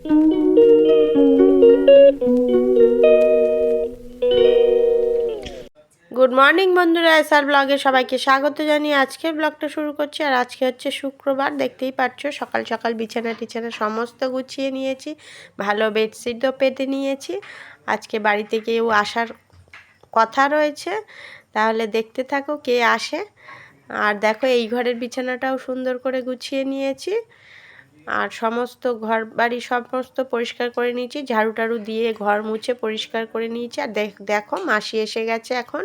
Good morning বন্ধুরা, SR ব্লগে সবাইকে স্বাগত জানিয়ে আজকের ব্লগটা শুরু করছি। আর আজকে হচ্ছে শুক্রবার, দেখতেই পাচ্ছ সকাল সকাল বিছানা টিছানা সমস্ত গুছিয়ে নিয়েছি, ভালো বেডশিটও পেতে নিয়েছি। আজকে বাড়িতে কেউ আসার কথা রয়েছে, তাহলে দেখতে থাকো কে আসে। আর দেখো এই ঘরের বিছানাটাও সুন্দর করে গুছিয়ে নিয়েছি, আর সমস্ত ঘর বাড়ি সমস্ত পরিষ্কার করে নিয়েছি, ঝাড়ু টাড়ু দিয়ে ঘর মুছে পরিষ্কার করে নিয়েছি। আর দেখো মাসি এসে গেছে এখন।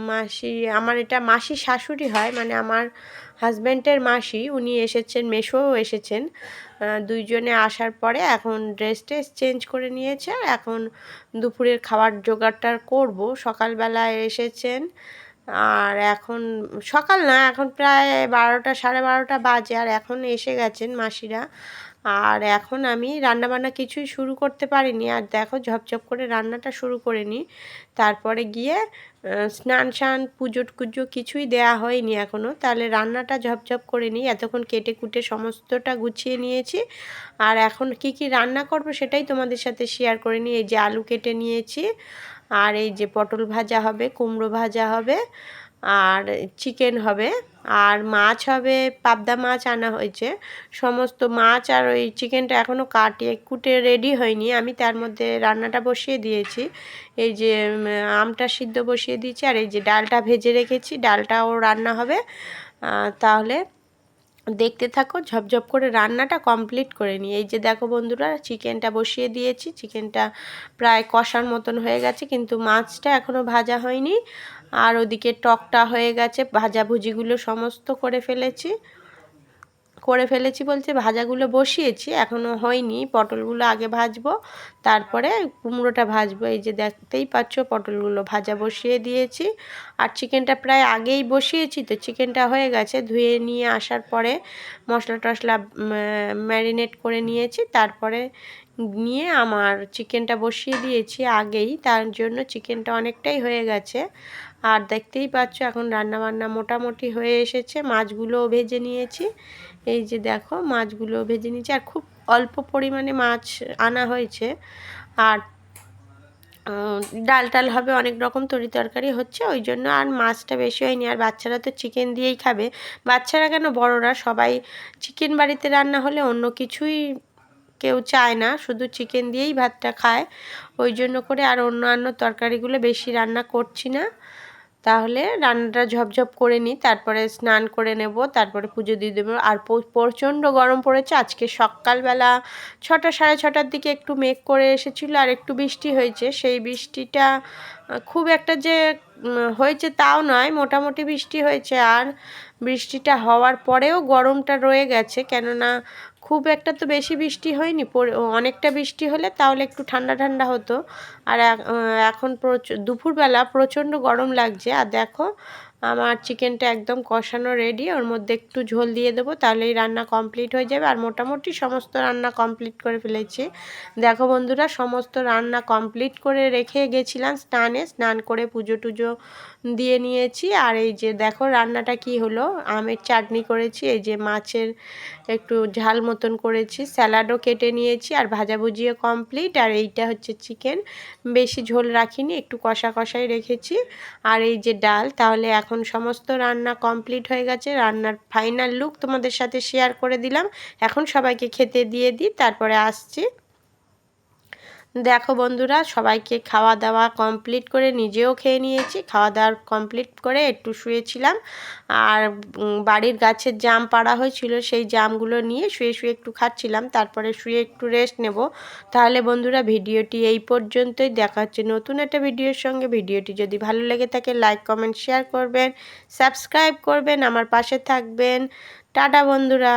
মাসি, আমার এটা মাসি শাশুড়ি হয়, মানে আমার হাজব্যান্ডের মাসি, উনি এসেছেন, মেসোও এসেছেন। দুইজনে আসার পরে এখন ড্রেস ট্রেস চেঞ্জ করে নিয়েছে, আর এখন দুপুরের খাবার জোগাড়টা করব। সকালবেলায় এসেছেন, আর এখন সকাল না, এখন প্রায় 12টা 12:30 বাজে, আর এখন এসে গেছেন মাসিরা। আর এখন আমি রান্নাবান্না কিছুই শুরু করতে পারিনি। আর দেখো ঝপঝপ করে রান্নাটা শুরু করে নিই, তারপরে গিয়ে স্নান পুজো টুজো কিছুই দেয়া হয়নি এখনও, তাহলে রান্নাটা ঝপঝপ করে নিই। এতক্ষণ কেটে কুটে সমস্তটা গুছিয়ে নিয়েছি, আর এখন কি কি রান্না করব সেটাই তোমাদের সাথে শেয়ার করে নিই। এই যে আলু কেটে নিয়েছি, আর এই যে পটল ভাজা হবে, কুমড়ো ভাজা হবে, আর চিকেন হবে, আর মাছ হবে, পাবদা মাছ আনা হয়েছে। সমস্ত মাছ আর ওই চিকেনটা এখনও কুটে রেডি হয়নি, আমি তার মধ্যে রান্নাটা বসিয়ে দিয়েছি। এই যে আমটা সিদ্ধ বসিয়ে দিয়েছি, আর এই যে ডালটা ভেজে রেখেছি, ডালটাও রান্না হবে। তাহলে দেখতে থাকো, ঝপঝপ করে রান্নাটা কমপ্লিট করে নিই। এই যে দেখো বন্ধুরা, চিকেনটা বসিয়ে দিয়েছি, চিকেনটা প্রায় কষার মতন হয়ে গেছে, কিন্তু মাছটা এখনও ভাজা হয়নি। আর ওদিকে টকটা হয়ে গেছে, ভাজাভুজিগুলো সমস্ত করে ফেলেছি বলতে ভাজাগুলো বসিয়েছি, এখনও হয়নি। পটলগুলো আগে ভাজবো, তারপরে কুমড়োটা ভাজবো। এই যে দেখতেই পাচ্ছ পটলগুলো ভাজা বসিয়ে দিয়েছি, আর চিকেনটা প্রায় আগেই বসিয়েছি, তো চিকেনটা হয়ে গেছে। ধুয়ে নিয়ে আসার পরে মশলা টশলা ম্যারিনেট করে নিয়েছি, তারপরে নিয়ে আমার চিকেনটা বসিয়ে দিয়েছি আগেই, তার জন্য চিকেনটা অনেকটাই হয়ে গেছে। আর দেখতেই পাচ্ছ এখন রান্নাবান্না মোটামুটি হয়ে এসেছে। মাছগুলোও ভেজে নিয়েছি, এই যে দেখো মাছগুলো ভেজে নিয়েছি, আর খুব অল্প পরিমাণে মাছ আনা হয়েছে। আর ডাল টাল হবে, অনেক রকম তরকারি হচ্ছে, ওই জন্য আর মাছটা বেশি হয়নি। আর বাচ্চারা তো চিকেন দিয়েই খাবে, বাচ্চারা কেন বড়রা সবাই চিকেন বাড়িতে রান্না হলে অন্য কিছুই কেউ চায় না, শুধু চিকেন দিয়েই ভাতটা খায়। ওই জন্য করে আর অন্যান্য তরকারিগুলো বেশি রান্না করছি না। তাহলে রান্নাটা ঝপঝপ করে নিই, তারপরে স্নান করে নেব, তারপরে পুজো দিয়ে দেবো। আর প্রচণ্ড গরম পড়েছে আজকে। সকালবেলা 6টা 6:30টার দিকে একটু মেঘ করে এসেছিলো, আর একটু বৃষ্টি হয়েছে। সেই বৃষ্টিটা খুব একটা যে হয়েছে তাও নয়, মোটামুটি বৃষ্টি হয়েছে। আর বৃষ্টিটা হওয়ার পরেও গরমটা রয়ে গেছে, কেননা খুব একটা তো বেশি বৃষ্টি হয়নি, অনেকটা বৃষ্টি হলে তাহলে একটু ঠান্ডা ঠান্ডা হতো। আর এখন দুপুরবেলা প্রচণ্ড গরম লাগছে। আর দেখো আমার চিকেনটা একদম কষানো রেডি, ওর মধ্যে একটু ঝোল দিয়ে দেবো, তাহলেই রান্না কমপ্লিট হয়ে যাবে। আর মোটামুটি সমস্ত রান্না কমপ্লিট করে ফেলেছি। দেখো বন্ধুরা, সমস্ত রান্না কমপ্লিট করে রেখে গেছিলাম, স্নান করে পুজো টুজো দিয়ে নিয়েছি। আর এই যে দেখো রান্নাটা কি হলো, আমের চাটনি করেছি, এই যে মাছের একটু ঝাল মতন করেছি, স্যালাডও কেটে নিয়েছি, আর ভাজাভুজিও কমপ্লিট। আর এইটা হচ্ছে চিকেন, বেশি ঝোল রাখিনি, একটু কষা কষাই রেখেছি। আর এই যে ডাল। তাহলে এখন সমস্ত রান্না কমপ্লিট হয়ে গেছে, রান্নার ফাইনাল লুক তোমাদের সাথে শেয়ার করে দিলাম। এখন সবাইকে খেতে দিয়ে দিই, তারপরে আসছি। দেখো বন্ধুরা, সবাইকে খাওয়া দাওয়া কমপ্লিট করে নিজেও খেয়ে নিয়েছি। খাওয়া দাওয়া কমপ্লিট করে একটু শুয়েছিলাম, আর বাড়ির গাছের জাম পাড়া হয়েছিল, সেই জামগুলো নিয়ে শুয়ে শুয়ে একটু খাচ্ছিলাম, তারপরে শুয়ে একটু রেস্ট নেব। তাহলে বন্ধুরা, ভিডিওটি এই পর্যন্তই। দেখা হচ্ছে নতুন একটা ভিডিওর সঙ্গে। ভিডিওটি যদি ভালো লেগে থাকে লাইক কমেন্ট শেয়ার করবেন, সাবস্ক্রাইব করবেন, আমার পাশে থাকবেন। টাটা বন্ধুরা।